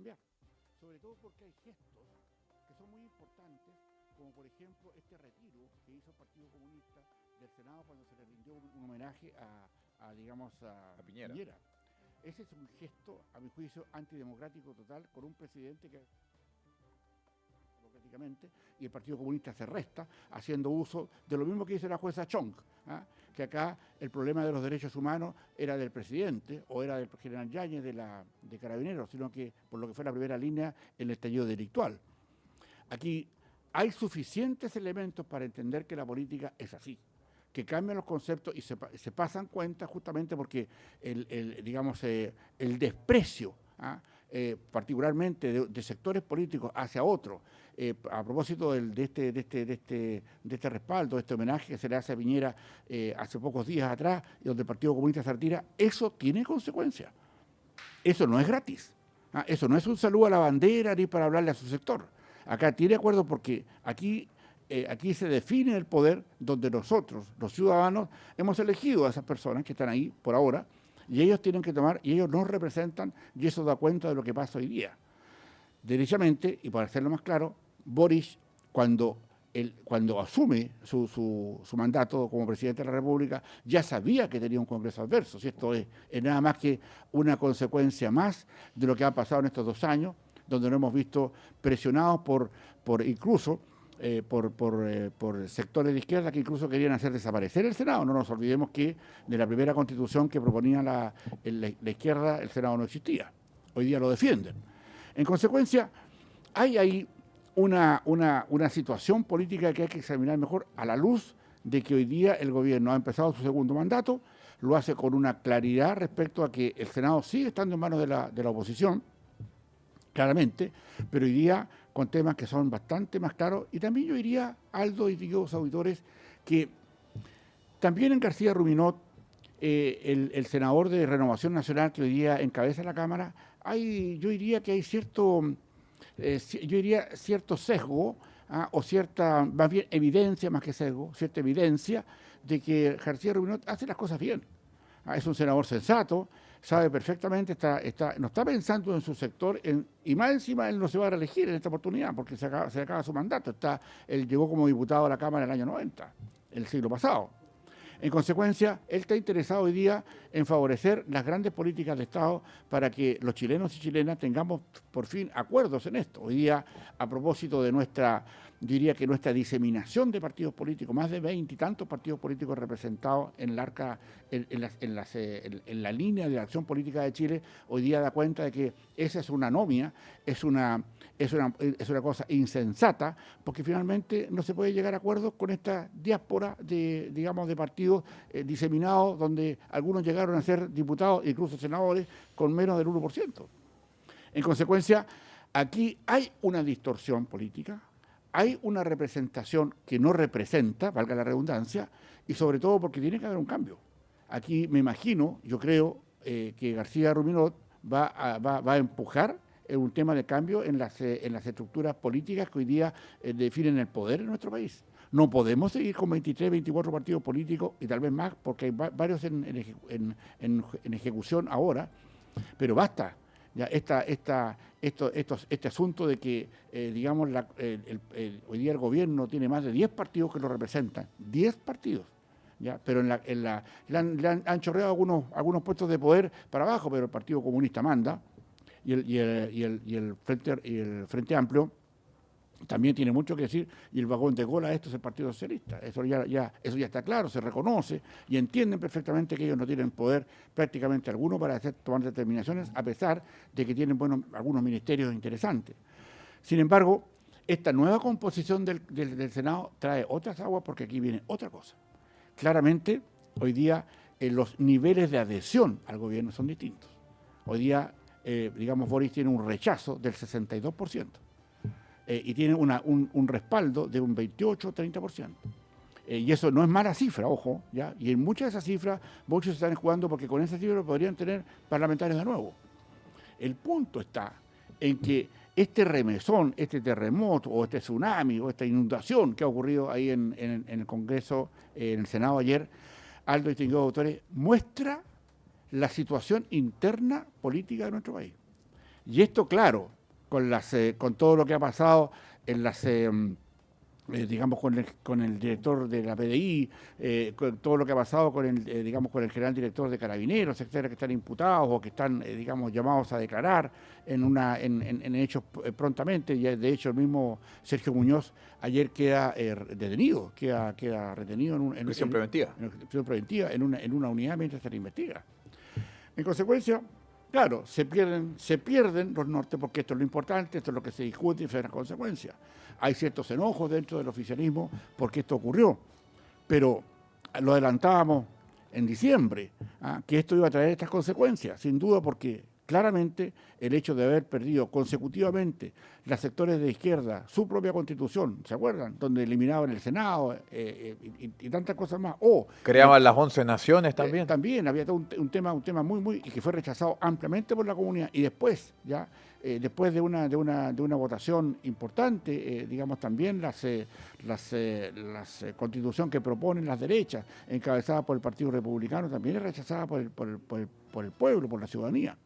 cambiar. Sobre todo porque hay gestos que son muy importantes, como por ejemplo este retiro que hizo el Partido Comunista del Senado cuando se le rindió un homenaje a Piñera. Piñera. Ese es un gesto, a mi juicio, antidemocrático total, con un presidente que democráticamente, y el Partido Comunista se resta haciendo uso de lo mismo que dice la jueza Chong, que acá el problema de los derechos humanos era del presidente o era del general Yáñez de Carabineros, sino que por lo que fue la primera línea en el estallido delictual. Aquí hay suficientes elementos para entender que la política es así, que cambian los conceptos y se pasan cuenta justamente porque el desprecio, particularmente de sectores políticos hacia otros, a propósito de este respaldo, de este homenaje que se le hace a Piñera hace pocos días atrás, donde el Partido Comunista se retira, eso tiene consecuencias. Eso no es gratis. Eso no es un saludo a la bandera ni para hablarle a su sector. Acá tiene acuerdo porque aquí se define el poder donde nosotros, los ciudadanos, hemos elegido a esas personas que están ahí por ahora y ellos tienen que tomar, y ellos nos representan, y eso da cuenta de lo que pasa hoy día. Derechamente, y para hacerlo más claro, Boris, cuando asume su mandato como presidente de la República, ya sabía que tenía un Congreso adverso. Si esto es nada más que una consecuencia más de lo que ha pasado en estos 2 años, donde nos hemos visto presionados incluso por sectores de izquierda que incluso querían hacer desaparecer el Senado. No nos olvidemos que de la primera constitución que proponía la izquierda, el Senado no existía. Hoy día lo defienden. En consecuencia, hay ahí una situación política que hay que examinar mejor a la luz de que hoy día el gobierno ha empezado su segundo mandato, lo hace con una claridad respecto a que el Senado sigue estando en manos de la oposición, claramente, pero hoy día con temas que son bastante más claros, y también yo diría, Aldo y los auditores, que también en García Ruminot, el senador de Renovación Nacional que hoy día encabeza la Cámara, yo diría que hay cierto sesgo, o cierta, más bien evidencia más que sesgo, cierta evidencia de que García Ruminot hace las cosas bien. Es un senador sensato, sabe perfectamente, no está pensando en su sector, y más encima él no se va a reelegir en esta oportunidad porque se acaba su mandato. Él llegó como diputado a la Cámara en el año 90, el siglo pasado. En consecuencia, él está interesado hoy día en favorecer las grandes políticas de Estado para que los chilenos y chilenas tengamos por fin acuerdos en esto. Hoy día, a propósito de nuestra diseminación de partidos políticos, más de 20 y tantos partidos políticos representados en la línea de la acción política de Chile, hoy día da cuenta de que esa es una anomia, es una cosa insensata, porque finalmente no se puede llegar a acuerdos con esta diáspora de partidos diseminados, donde algunos llegaron a ser diputados, incluso senadores, con menos del 1%. En consecuencia, aquí hay una distorsión política, hay una representación que no representa, valga la redundancia, y sobre todo porque tiene que haber un cambio. Aquí me imagino, yo creo que García Ruminot va a empujar un tema de cambio en las estructuras políticas que hoy día definen el poder en nuestro país. No podemos seguir con 23, 24 partidos políticos y tal vez más, porque hay varios en ejecución ahora, pero basta. Ya este asunto de que, hoy día el gobierno tiene más de 10 partidos que lo representan, 10 partidos. ¿Ya? Pero le han chorreado algunos puestos de poder para abajo, pero el Partido Comunista manda, y el Frente Amplio también tiene mucho que decir, y el vagón de cola esto es el Partido Socialista. Eso ya está claro, se reconoce, y entienden perfectamente que ellos no tienen poder prácticamente alguno para tomar determinaciones, a pesar de que tienen algunos ministerios interesantes. Sin embargo, esta nueva composición del Senado trae otras aguas, porque aquí viene otra cosa. Claramente, hoy día los niveles de adhesión al gobierno son distintos. Hoy día, Boris tiene un rechazo del 62%. Y tiene un respaldo de un 28-30%. Y eso no es mala cifra, ojo, ¿ya? Y en muchas de esas cifras, muchos se están jugando porque con esa cifra podrían tener parlamentarios de nuevo. El punto está en que este remesón, este terremoto, o este tsunami, o esta inundación que ha ocurrido ahí en el Congreso, en el Senado ayer, Aldo y autores, muestra la situación interna política de nuestro país. Y esto, claro, con todo lo que ha pasado en las... digamos, con el director de la PDI, con todo lo que ha pasado con el, digamos, con el general director de Carabineros, etcétera, que están imputados o que están, digamos, llamados a declarar en hechos prontamente. Y de hecho, el mismo Sergio Muñoz ayer queda detenido, queda retenido en Prisión preventiva. prisión preventiva en una unidad mientras se le investiga. En consecuencia, claro, se pierden los nortes porque esto es lo importante, esto es lo que se discute y son las consecuencias. Hay ciertos enojos dentro del oficialismo porque esto ocurrió, pero lo adelantábamos en diciembre, que esto iba a traer estas consecuencias, sin duda, porque claramente el hecho de haber perdido consecutivamente los sectores de izquierda su propia constitución, ¿se acuerdan? Donde eliminaban el Senado y tantas cosas más. Creaban las 11 naciones también. También había todo un tema muy, y que fue rechazado ampliamente por la comunidad. Y después, después de una votación importante, digamos, también las constitución que proponen las derechas, encabezada por el Partido Republicano, también es rechazada por el pueblo, por la ciudadanía.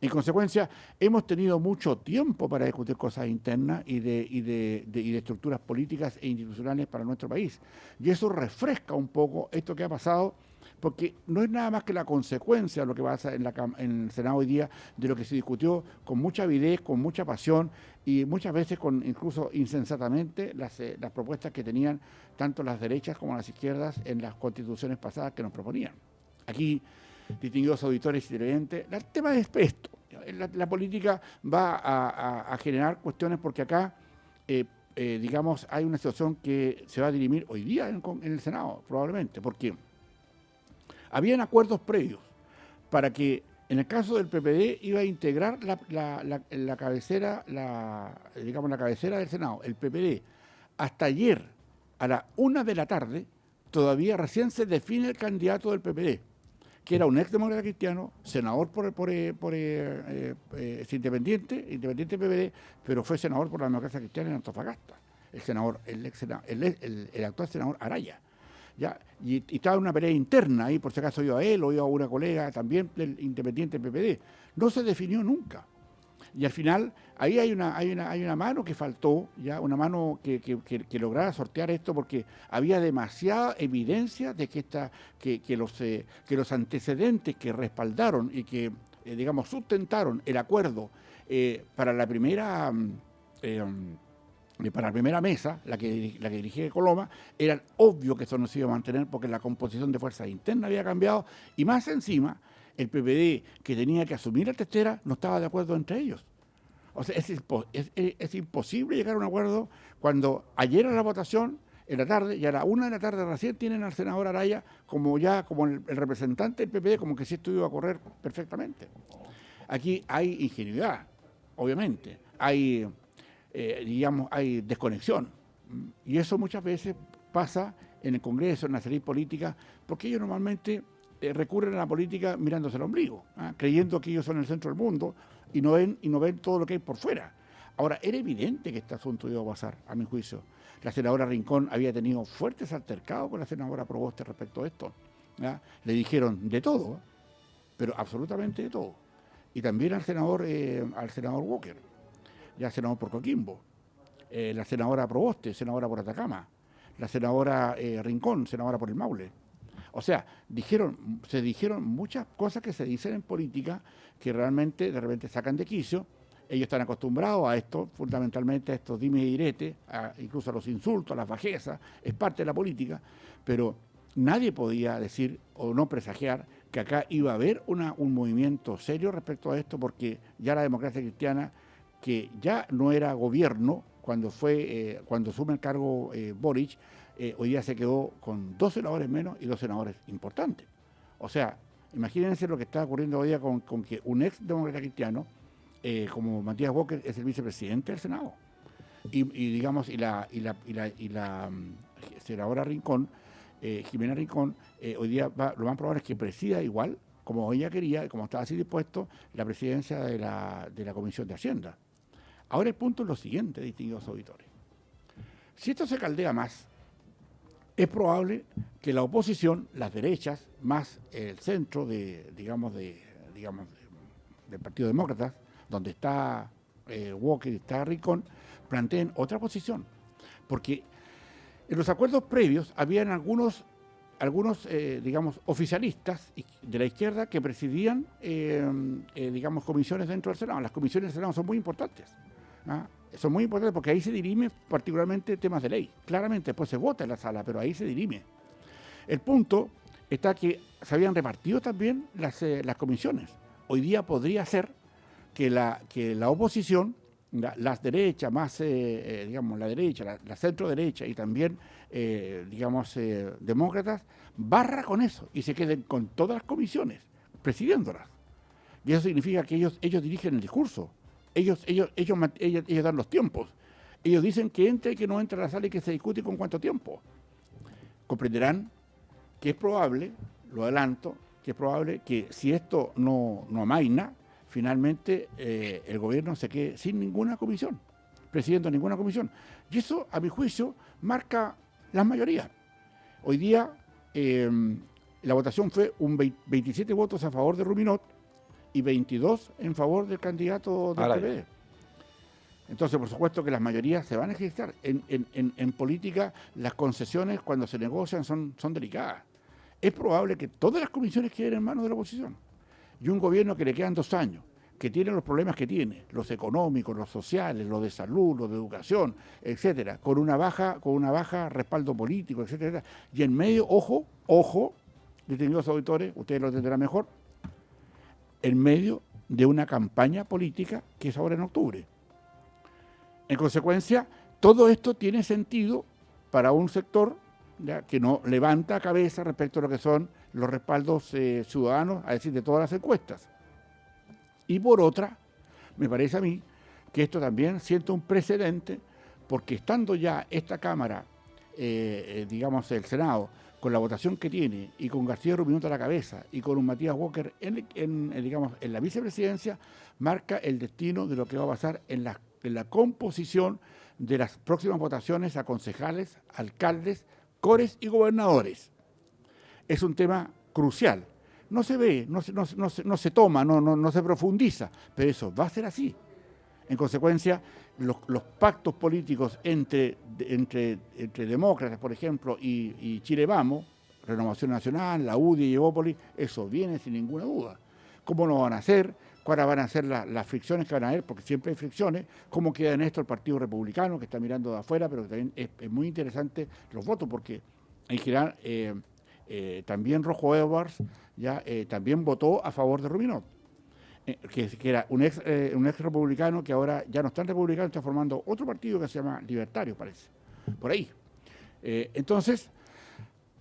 En consecuencia, hemos tenido mucho tiempo para discutir cosas internas y de estructuras políticas e institucionales para nuestro país. Y eso refresca un poco esto que ha pasado, porque no es nada más que la consecuencia de lo que pasa en el Senado hoy día, de lo que se discutió con mucha avidez, con mucha pasión y muchas veces incluso insensatamente las propuestas que tenían tanto las derechas como las izquierdas en las constituciones pasadas que nos proponían. Aquí, distinguidos auditores y televidentes, el tema es esto. La política va a generar cuestiones porque acá, digamos, hay una situación que se va a dirimir hoy día en el Senado, probablemente, porque habían acuerdos previos para que, en el caso del PPD, iba a integrar la cabecera, digamos, la cabecera del Senado, el PPD. Hasta ayer, a la 1 de la tarde, todavía recién se define el candidato del PPD, que era un ex demócrata cristiano, senador es independiente PPD, pero fue senador por la democracia cristiana en Antofagasta, el actual senador Araya. ¿Ya? Y estaba en una pelea interna ahí, por si acaso iba a él o iba a una colega también del independiente PPD. No se definió nunca. Y al final, ahí hay una mano que faltó, ya una mano que lograra sortear esto, porque había demasiada evidencia de que los antecedentes que respaldaron y que, digamos, sustentaron el acuerdo para la primera mesa, la que dirigía Coloma, eran obvio que eso no se iba a mantener porque la composición de fuerzas internas había cambiado y más encima el PPD que tenía que asumir la testera no estaba de acuerdo entre ellos. O sea, es imposible llegar a un acuerdo cuando ayer en la votación, en la tarde, y a la 1 de la tarde recién tienen al senador Araya como el representante del PPD, como que sí esto iba a correr perfectamente. Aquí hay ingenuidad, obviamente, hay desconexión. Y eso muchas veces pasa en el Congreso, en la serie política, porque ellos normalmente recurren a la política mirándose el ombligo, creyendo que ellos son el centro del mundo y no ven todo lo que hay por fuera. Ahora, era evidente que este asunto iba a pasar, a mi juicio. La senadora Rincón había tenido fuertes altercados con la senadora Proboste respecto a esto. Le dijeron de todo, pero absolutamente de todo. Y también al senador Walker, ya senador por Coquimbo, la senadora Proboste, senadora por Atacama, la senadora Rincón, senadora por el Maule. O sea, se dijeron muchas cosas que se dicen en política que realmente de repente sacan de quicio. Ellos están acostumbrados a esto, fundamentalmente a estos dimes y diretes, incluso a los insultos, a las bajezas, es parte de la política, pero nadie podía decir o no presagiar que acá iba a haber un movimiento serio respecto a esto, porque ya la democracia cristiana, que ya no era gobierno cuando asume el cargo Boric, hoy día se quedó con 2 senadores menos y 2 senadores importantes. O sea, imagínense lo que está ocurriendo hoy día con que un ex demócrata cristiano, como Matías Walker, es el vicepresidente del Senado. Y la senadora Rincón, Jimena Rincón, hoy día lo más probable es que presida igual, como ella quería, como estaba así dispuesto, la presidencia de la Comisión de Hacienda. Ahora el punto es lo siguiente, distinguidos auditores. Si esto se caldea más, es probable que la oposición, las derechas, más el centro del Partido Demócrata, donde está Walker y está Rincón, planteen otra posición. Porque en los acuerdos previos habían algunos digamos, oficialistas de la izquierda que presidían, digamos, comisiones dentro del Senado. Las comisiones del Senado son muy importantes. ¿Ah? Son muy importantes porque ahí se dirime particularmente temas de ley. Claramente después se vota en la sala, pero ahí se dirime. El punto está que se habían repartido también las comisiones. Hoy día podría ser que la oposición, las derechas, más, digamos, la derecha, la centro derecha y también, digamos, demócratas, barra con eso y se queden con todas las comisiones, presidiéndolas. Y eso significa que ellos dirigen el discurso, ellos dan los tiempos, ellos dicen que entre y que no entre a la sala y que se discute con cuánto tiempo. Comprenderán que es probable, lo adelanto, que es probable que si esto no amaina, finalmente el gobierno se quede sin ninguna comisión, presidiendo ninguna comisión. Y eso, a mi juicio, marca las mayorías. Hoy día la votación fue 27 votos a favor de Ruminot y 22 en favor del candidato del PPD. Entonces, por supuesto que las mayorías se van a ejercitar. En política, las concesiones cuando se negocian son delicadas. Es probable que todas las comisiones queden en manos de la oposición. Y un gobierno que le quedan 2 años, que tiene los problemas que tiene, los económicos, los sociales, los de salud, los de educación, etcétera, con una baja respaldo político, etcétera. Y en medio, ojo, distinguidos auditores, ustedes lo entenderán mejor, en medio de una campaña política que es ahora en octubre. En consecuencia, todo esto tiene sentido para un sector, ¿ya?, que no levanta cabeza respecto a lo que son los respaldos ciudadanos, a decir, de todas las encuestas. Y por otra, me parece a mí que esto también sienta un precedente, porque estando ya esta Cámara, digamos el Senado, con la votación que tiene, y con García Ruminot a la cabeza, y con un Matías Walker digamos, en la vicepresidencia, marca el destino de lo que va a pasar en la composición de las próximas votaciones a concejales, alcaldes, cores y gobernadores. Es un tema crucial. No se ve, no se toma, no se profundiza, pero eso va a ser así. En consecuencia, los pactos políticos entre demócratas, por ejemplo, y Chile Vamos, Renovación Nacional, la UDI y Evópolis, eso viene sin ninguna duda. ¿Cómo lo van a hacer? ¿Cuáles van a ser las fricciones que van a haber? Porque siempre hay fricciones. ¿Cómo queda en esto el Partido Republicano, que está mirando de afuera? Pero también es muy interesante los votos, porque en general también Rojo Edwards también votó a favor de Ruminot, que era un ex republicano que ahora ya no está en republicano, está formando otro partido que se llama Libertario, parece, por ahí. Entonces,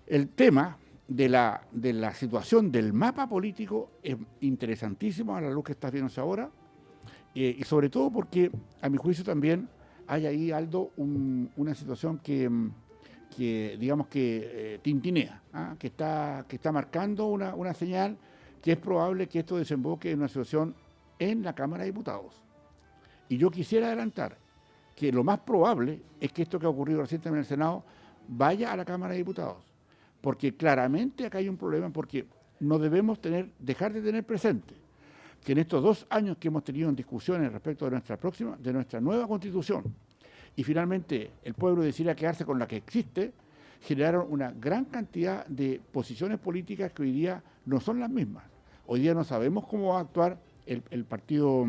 el tema de la situación del mapa político es interesantísimo a la luz que está viéndose ahora, y sobre todo porque, a mi juicio también, hay ahí, Aldo, una situación que digamos que tintinea, que está marcando una señal que es probable que esto desemboque en una situación en la Cámara de Diputados. Y yo quisiera adelantar que lo más probable es que esto que ha ocurrido recientemente en el Senado vaya a la Cámara de Diputados, porque claramente acá hay un problema, porque no debemos dejar de tener presente que en estos 2 años que hemos tenido en discusiones respecto de nuestra nueva Constitución, y finalmente el pueblo decidiera quedarse con la que existe, generaron una gran cantidad de posiciones políticas que hoy día no son las mismas. Hoy día no sabemos cómo va a actuar el partido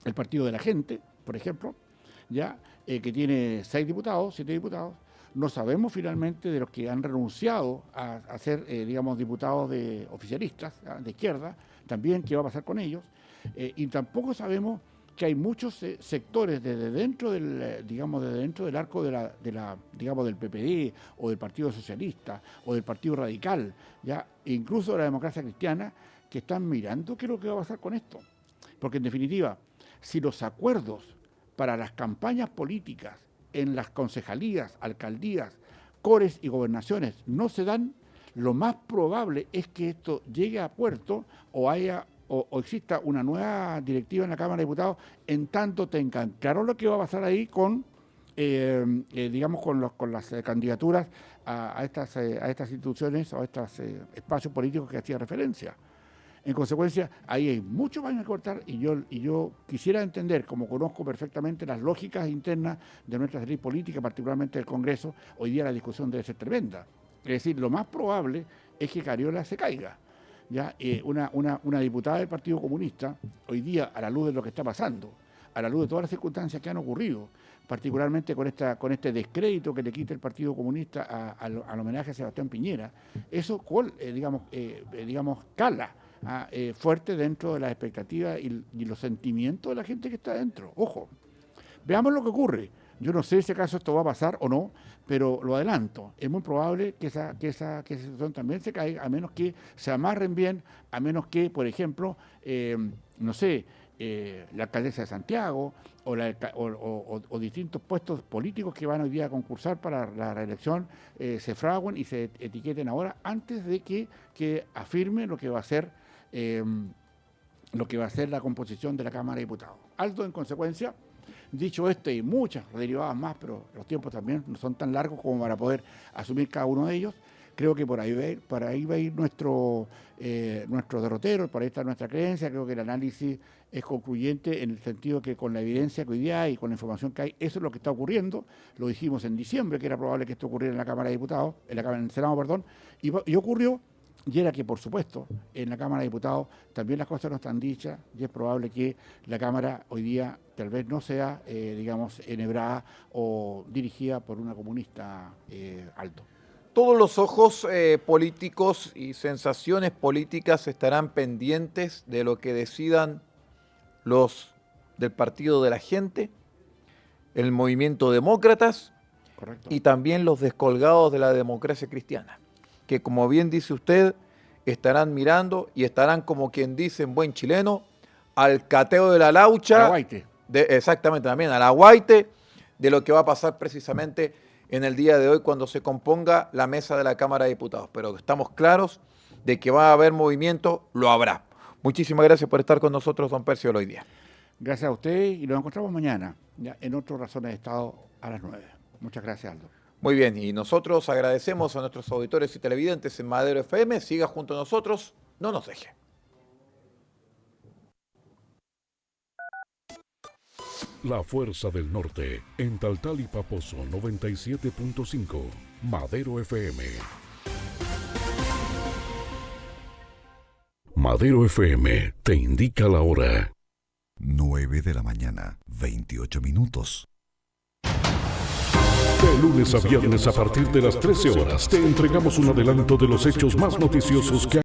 de la gente, por ejemplo, que tiene 6 diputados, 7 diputados. No sabemos finalmente de los que han renunciado a ser, digamos, diputados oficialistas, de izquierda, también qué va a pasar con ellos. Y tampoco sabemos que hay muchos sectores desde dentro del arco digamos, del PPD o del Partido Socialista o del Partido Radical, e incluso de la democracia cristiana, que están mirando qué es lo que va a pasar con esto. Porque en definitiva, si los acuerdos para las campañas políticas en las concejalías, alcaldías, cores y gobernaciones no se dan, lo más probable es que esto llegue a puerto o exista una nueva directiva en la Cámara de Diputados, en tanto tengan claro lo que va a pasar ahí con las candidaturas a estas instituciones o a estos espacios políticos que hacía referencia. En consecuencia, ahí hay mucho más que cortar y yo quisiera entender, como conozco perfectamente las lógicas internas de nuestra serie política, particularmente del Congreso, hoy día la discusión debe ser tremenda. Es decir, lo más probable es que Cariola se caiga. ¿Ya? Una diputada del Partido Comunista, hoy día, a la luz de lo que está pasando, a la luz de todas las circunstancias que han ocurrido, particularmente con este descrédito que le quita el Partido Comunista al homenaje a Sebastián Piñera, eso cala fuerte dentro de las expectativas y los sentimientos de la gente que está dentro. Ojo, veamos lo que ocurre. Yo no sé si acaso esto va a pasar o no, pero lo adelanto. Es muy probable que esa situación también se caiga, a menos que se amarren bien, a menos que, por ejemplo, la alcaldesa de Santiago o distintos puestos políticos que van hoy día a concursar para la reelección se fraguen y se etiqueten ahora antes de que afirme lo que va a ser la composición de la Cámara de Diputados. Alto, en consecuencia. Dicho esto, y muchas derivadas más, pero los tiempos también no son tan largos como para poder asumir cada uno de ellos. Creo que por ahí va a ir nuestro derrotero, por ahí está nuestra creencia. Creo que el análisis es concluyente en el sentido que con la evidencia que hoy día hay, con la información que hay, eso es lo que está ocurriendo. Lo dijimos en diciembre, que era probable que esto ocurriera en la Cámara de Diputados, en el Senado, perdón, y ocurrió. Y era que, por supuesto, en la Cámara de Diputados también las cosas no están dichas y es probable que la Cámara hoy día tal vez no sea, enhebrada o dirigida por una comunista alto. Todos los ojos políticos y sensaciones políticas estarán pendientes de lo que decidan los del Partido de la Gente, el Movimiento Demócratas. Correcto. Y también los descolgados de la democracia cristiana, que como bien dice usted, estarán mirando y estarán, como quien dice en buen chileno, al cateo de la laucha. Exactamente, también al aguaite de lo que va a pasar precisamente en el día de hoy cuando se componga la mesa de la Cámara de Diputados. Pero estamos claros de que va a haber movimiento, lo habrá. Muchísimas gracias por estar con nosotros, don Percio hoy día. Gracias a usted y nos encontramos mañana ya en otro Razones de Estado a las 9. Muchas gracias, Aldo. Muy bien, y nosotros agradecemos a nuestros auditores y televidentes en Madero FM. Siga junto a nosotros, no nos deje. La Fuerza del Norte, en Taltal y Paposo 97.5, Madero FM. Madero FM te indica la hora. 9 de la mañana, 28 minutos. De lunes a viernes a partir de las 13 horas te entregamos un adelanto de los hechos más noticiosos que